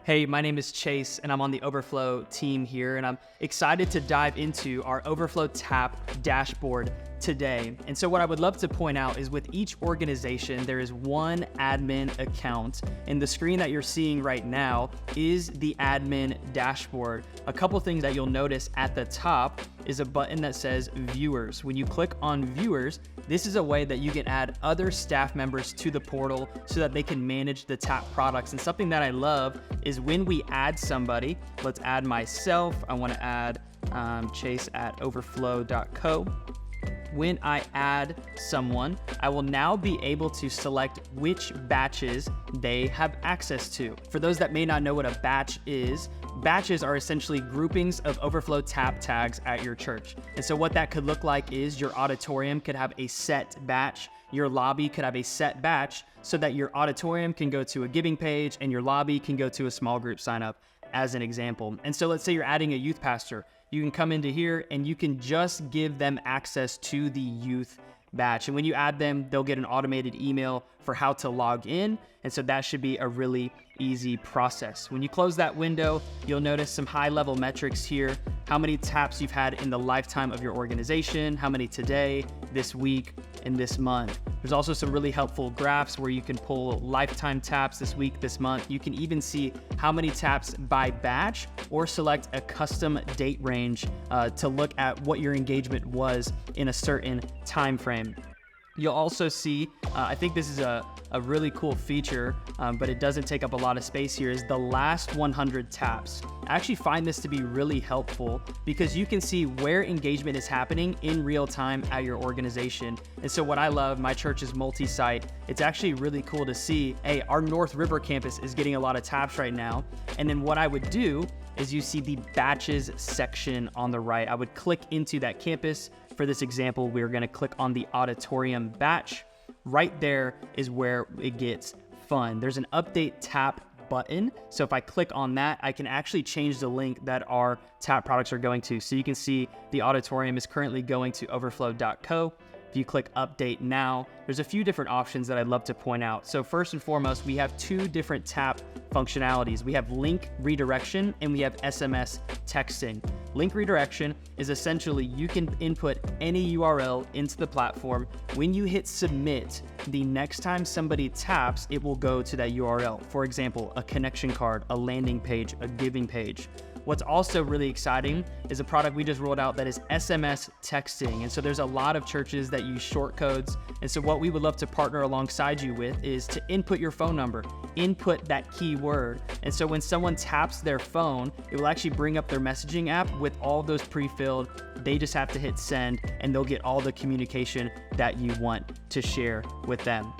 Hey, my name is Chase, and I'm on the Overflow team here, and I'm excited to dive into our Overflow Tap dashboard today. And so what I would love to point out is with each organization, there is one admin account, and the screen that you're seeing right now is the admin dashboard. A couple things that you'll notice at the top is a button that says Viewers. When you click on Viewers, this is a way that you can add other staff members to the portal so that they can manage the Tap products. And something that I love is when we add somebody, let's add myself. I want to add Chase at overflow.co. When I add someone, I will now be able to select which batches they have access to. For those that may not know what a batch is, batches are essentially groupings of Overflow Tap tags at your church. And so what that could look like is your auditorium could have a set batch, your lobby could have a set batch, so that your auditorium can go to a giving page and your lobby can go to a small group sign up, as an example. And so let's say you're adding a youth pastor. You can come into here and you can just give them access to the youth batch. And when you add them, they'll get an automated email for how to log in. And so that should be a really easy process. When you close that window, you'll notice some high-level metrics here. How many taps you've had in the lifetime of your organization, how many today, this week, and this month. There's also some really helpful graphs where you can pull lifetime taps this week, this month. You can even see how many taps by batch or select a custom date range to look at what your engagement was in a certain time frame. You'll also see, I think this is a really cool feature, but it doesn't take up a lot of space here, is the last 100 taps. I actually find this to be really helpful because you can see where engagement is happening in real time at your organization. And so what I love, my church is multi-site. It's actually really cool to see, hey, our North River campus is getting a lot of taps right now. And then what I would do is you see the batches section on the right. I would click into that campus. For this example, we're gonna click on the auditorium batch. Right there is where it gets fun. There's an update tap button. So if I click on that, I can actually change the link that our tap products are going to. So you can see the auditorium is currently going to overflow.co. If you click update now, there's a few different options that I'd love to point out. So first and foremost, we have two different tap functionalities. We have link redirection and we have SMS texting. Link redirection is essentially you can input any URL into the platform. When you hit submit, the next time somebody taps, it will go to that URL. For example, a connection card, a landing page, a giving page. What's also really exciting is a product we just rolled out that is SMS texting. And so there's a lot of churches that use short codes. And so what we would love to partner alongside you with is to input your phone number, input that keyword. And so when someone taps their phone, it will actually bring up their messaging app with all those pre-filled. They just have to hit send and they'll get all the communication that you want to share with them.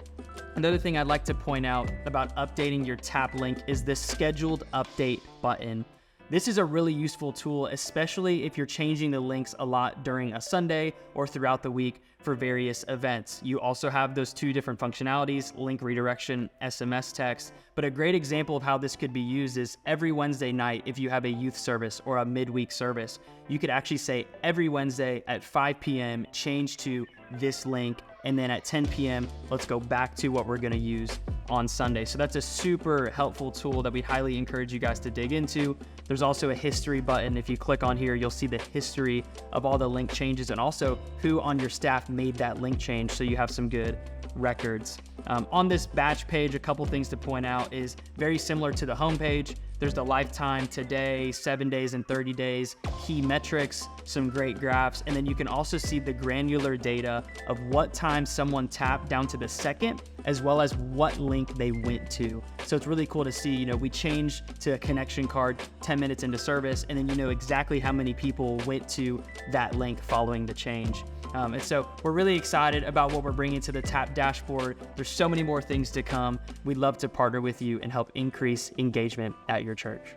Another thing I'd like to point out about updating your tap link is this scheduled update button. This is a really useful tool, especially if you're changing the links a lot during a Sunday or throughout the week for various events. You also have those two different functionalities, link redirection, SMS text. But a great example of how this could be used is every Wednesday night, if you have a youth service or a midweek service, you could actually say every Wednesday at 5 p.m., change to this link. And then at 10 p.m., let's go back to what we're gonna use on Sunday. So that's a super helpful tool that we highly encourage you guys to dig into. There's also a history button. If you click on here, you'll see the history of all the link changes and also who on your staff made that link change, so you have some good records. On this batch page, a couple things to point out is very similar to the homepage. There's the lifetime, today, 7 days and 30 days, key metrics, some great graphs, and then you can also see the granular data of what time someone tapped down to the second, as well as what link they went to. So it's really cool to see, we changed to a connection card 10 minutes into service, and then you know exactly how many people went to that link following the change. And so we're really excited about what we're bringing to the Tap dashboard. There's so many more things to come. We'd love to partner with you and help increase engagement at your church.